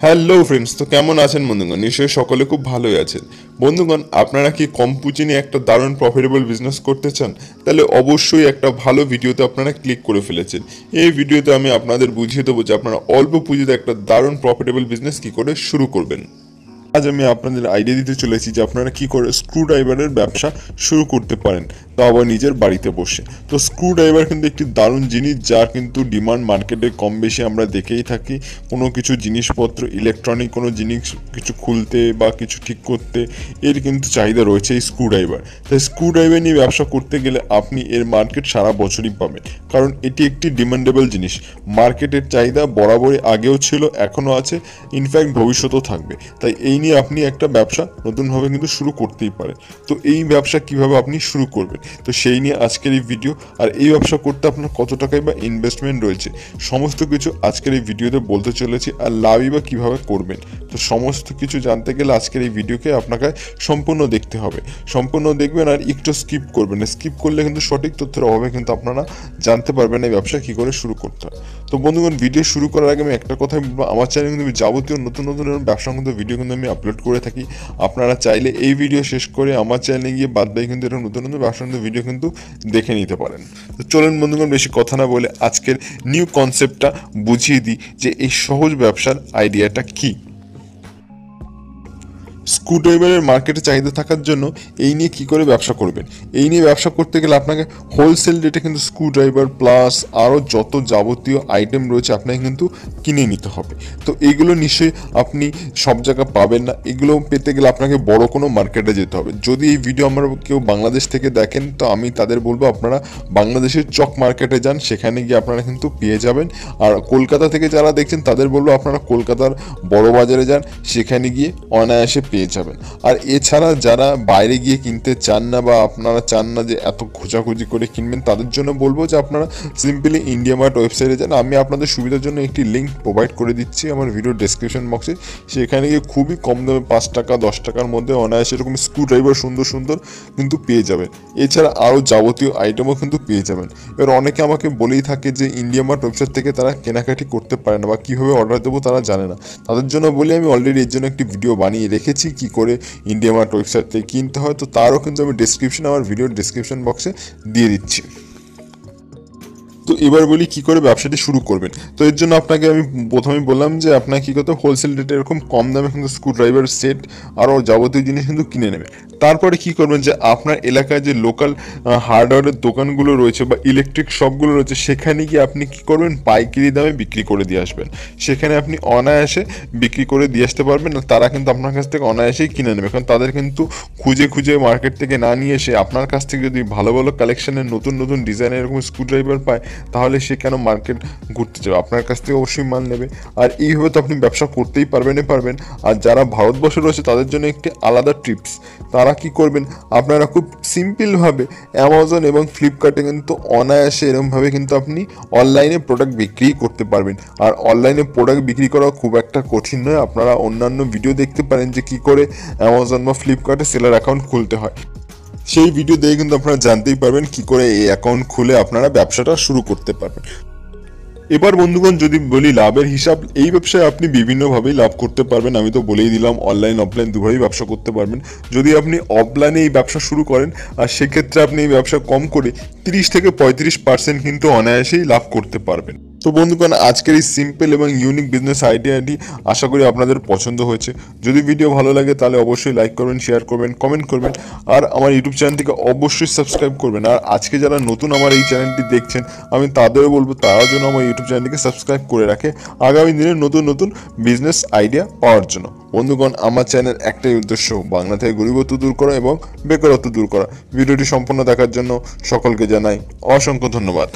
Hello friends, তো কেমন আছেন বন্ধুগণ? নিশ্চয়ই সকলে খুব ভালোই আছেন। বন্ধুগণ, আপনারা কি কম পুঁজি নিয়ে একটা দারুণ প্রফিটেবল বিজনেস করতে চান? তাহলে অবশ্যই একটা ভালো ভিডিওতে আপনারা ক্লিক করে ফেলেছেন। এই ভিডিওতে আমি আপনাদের বুঝিয়ে দেবো যে আপনারা অল্প পুঁজিতে একটা দারুণ প্রফিটেবল বিজনেস কি করে শুরু করবেন। আজ আমি আপনাদের আইডিয়া দিতে চলেছি যে আপনারা কি করে স্ক্রু ড্রাইভারের ব্যবসা শুরু করতে পারেন, তা আবার নিজের বাড়িতে বসে। তো স্ক্রু ড্রাইভার কিন্তু একটি দারুণ জিনিস, যার কিন্তু ডিমান্ড মার্কেটে কম বেশি আমরা দেখেই থাকি। কোনো কিছু জিনিসপত্র, ইলেকট্রনিক কোনো জিনিস কিছু খুলতে বা কিছু ঠিক করতে এর কিন্তু চাহিদা রয়েছে এই স্ক্রু ড্রাইভার। তাই স্ক্রু ড্রাইভার নিয়ে ব্যবসা করতে গেলে আপনি এর মার্কেট সারা বছরই পাবেন, কারণ এটি একটি ডিমান্ডেবল জিনিস। মার্কেটের চাহিদা বরাবরই আগেও ছিল, এখনও আছে, ইনফ্যাক্ট ভবিষ্যতেও থাকবে। তাই এই নিয়ে আপনি একটা ব্যবসা নতুনভাবে কিন্তু শুরু করতেই পারেন। তো এই ব্যবসা কিভাবে আপনি শুরু করবেন, তো সেই নিয়ে আজকের এই ভিডিও। আর এই ব্যবসা করতে আপনার কত টাকায় বা ইনভেস্টমেন্ট রয়েছে, সমস্ত কিছু আজকের এই ভিডিওতে বলতে চলেছি। আর লাভই বা কীভাবে করবেন, তো সমস্ত কিছু জানতে গেলে আজকের এই ভিডিওকে আপনাকে সম্পূর্ণ দেখতে হবে। সম্পূর্ণ দেখবেন আর একটু স্কিপ করবেন না। স্কিপ করলে কিন্তু সঠিক তথ্যের অভাবে কিন্তু আপনারা জানতে পারবেন এই ব্যবসা কী করে শুরু করতে হয়। তো বন্ধুগণ, ভিডিও শুরু করার আগে আমি একটা কথাই বলবো, আমার চ্যানেলে কিন্তু যাবতীয় নতুন নতুন ব্যবসা কিন্তু ভিডিও কিন্তু আমি আপলোড করে থাকি। আপনারা চাইলে এই ভিডিও শেষ করে আমার চ্যানেলে গিয়ে বাদ বাকি কিন্তু এরকম নতুন নতুন ব্যবসা কিন্তু ভিডিও কিন্তু দেখে নিতে পারেন। তো চলুন বন্ধুগণ, বেশি কথা না বলে আজকের নিউ কনসেপ্টটা বুঝিয়ে দিই যে এই সহজ ব্যবসার আইডিয়াটা কী। স্ক্রুড্রাইভারের মার্কেটে চাহিদা থাকার জন্য এই নিয়ে কী করে ব্যবসা করবেন, এই নিয়ে ব্যবসা করতে গেলে আপনাকে হোলসেল রেটে কিন্তু স্ক্রুড্রাইভার প্লাস আরও যত যাবতীয় আইটেম রয়েছে আপনাকে কিন্তু কিনে নিতে হবে। তো এগুলো নিশ্চয়ই আপনি সব জায়গায় পাবেন না। এগুলো পেতে গেলে আপনাকে বড় কোনো মার্কেটে যেতে হবে। যদি এই ভিডিও আমার কেউ বাংলাদেশ থেকে দেখেন, তো আমি তাদের বলবো আপনারা বাংলাদেশের চক মার্কেটে যান, সেখানে গিয়ে আপনারা কিন্তু পেয়ে যাবেন। আর কলকাতা থেকে যারা দেখছেন তাদের বলবো আপনারা কলকাতার বড় বাজারে যান, সেখানে গিয়ে অনায়াসে পেয়ে যাবেন। আর এছাড়া যারা বাইরে গিয়ে কিনতে চান না বা আপনারা চান না যে এত খোঁজাখুঁজি করে কিনবেন, তাদের জন্য বলবো যে আপনারা সিম্পলি ইন্ডিয়ামার্ট ওয়েবসাইটে যান। আমি আপনাদের সুবিধার জন্য একটি লিঙ্ক প্রোভাইড করে দিচ্ছি আমার ভিডিও ডেসক্রিপশন বক্সে। সেখানে গিয়ে খুবই কম দামে 5 টাকা 10 টাকার মধ্যে অনায়াসে এরকম স্ক্রু ড্রাইভার সুন্দর সুন্দর কিন্তু পেয়ে যাবেন। এছাড়া আরও যাবতীয় আইটেমও কিন্তু পেয়ে যাবেন। এবার অনেকে আমাকে বলেই থাকে যে ইন্ডিয়ামার্ট ওয়েবসাইট থেকে তারা কেনাকাটি করতে পারে না বা কীভাবে অর্ডার দেবো তারা জানে না। তাদের জন্য বলি আমি অলরেডি এর জন্য একটি ভিডিও বানিয়ে রেখেছি কী করে ইন্ডিয়ামার্ট ওয়েবসাইট থেকে কিনতে হয়। তো তারও কিন্তু আমি আমার ভিডিওর ডেসক্রিপশন বক্সে দিয়ে দিচ্ছি। তো এবার বলি কি করে ব্যবসাটি শুরু করবেন। তো এর জন্য আপনাকে আমি প্রথমেই বললাম যে আপনাকে কী করতে, হোলসেল রেটে এরকম কম দামে কিন্তু স্ক্রুড্রাইভার সেট আরও যাবতীয় জিনিস কিন্তু কিনে নেবেন। তারপরে কি করবেন, যে আপনার এলাকায় যে লোকাল হার্ডওয়্যারের দোকানগুলো রয়েছে বা ইলেকট্রিক শপগুলো রয়েছে, সেখানে গিয়ে আপনি কি করবেন, পাইকারি দামে বিক্রি করে দিয়ে আসবেন। সেখানে আপনি অনায়াসে বিক্রি করে দিয়ে আসতে পারবেন। তারা কিন্তু আপনার কাছ থেকে অনায়াসেই কিনে নেবে, কারণ তাদের কিন্তু খুঁজে খুঁজে মার্কেট থেকে না নিয়ে এসে আপনার কাছ থেকে যদি ভালো ভালো কালেকশনের নতুন নতুন ডিজাইনের এরকম স্ক্রুড্রাইভার পায়, তাহলে সে কেন মার্কেট ঘুরতে যাবে, আপনার কাছ থেকে অবশ্যই মাল নেবে। আর এইভাবে তো আপনি ব্যবসা করতেই পারবেন। আর যারা ভারতবর্ষে রয়েছে তাদের জন্য একটি আলাদা টিপস। তারা কি করবেন, আপনারা খুব সিম্পলভাবে অ্যামাজন এবং ফ্লিপকার্টে কিন্তু অনায়াসে এরকমভাবে কিন্তু আপনি অনলাইনে প্রোডাক্ট বিক্রি করতে পারবেন। আর অনলাইনে প্রোডাক্ট বিক্রি করা খুব একটা কঠিন নয়। আপনারা অন্যান্য ভিডিও দেখতে পারেন যে কী করে অ্যামাজন বা ফ্লিপকার্টে সেলার অ্যাকাউন্ট খুলতে হয়। সেই ভিডিও দেখে কিন্তু আপনারা জানতেই পারবেন কী করে এই অ্যাকাউন্ট খুলে আপনারা ব্যবসাটা শুরু করতে পারবেন। এবার বন্ধুগণ, যদি বলি লাভের হিসাব, এই ব্যবসায় আপনি বিভিন্নভাবেই লাভ করতে পারবেন। আমি তো বলেই দিলাম অনলাইন অফলাইন দুভাবেই ব্যবসা করতে পারবেন। যদি আপনি অফলাইনে এই ব্যবসা শুরু করেন, আর সেক্ষেত্রে আপনি এই ব্যবসা কম করে 30 থেকে 35% কিন্তু অনায়াসেই লাভ করতে পারবেন। তো বন্ধুগণ, আজকের এই সিম্পল এবং ইউনিক বিজনেস আইডিয়াটি আশা করি আপনাদের পছন্দ হয়েছে। যদি ভিডিও ভালো লাগে তাহলে অবশ্যই লাইক করবেন, শেয়ার করবেন, কমেন্ট করবেন। আর আমার ইউটিউব চ্যানেলটিকে অবশ্যই সাবস্ক্রাইব করবেন। আর আজকে যারা নতুন আমার এই চ্যানেলটি দেখছেন, আমি তাদেরও বলবো তারাও যেন আমার ইউটিউব চ্যানেলটিকে সাবস্ক্রাইব করে রাখে আগামী দিনে নতুন নতুন বিজনেস আইডিয়া পাওয়ার জন্য। বন্ধুগণ, আমার চ্যানেল একটাই উদ্দেশ্য, বাংলা থেকে গরিবত্ব দূর করা এবং বেকারত্ব দূর করা। ভিডিওটি সম্পূর্ণ দেখার জন্য সকলকে জানাই অসংখ্য ধন্যবাদ।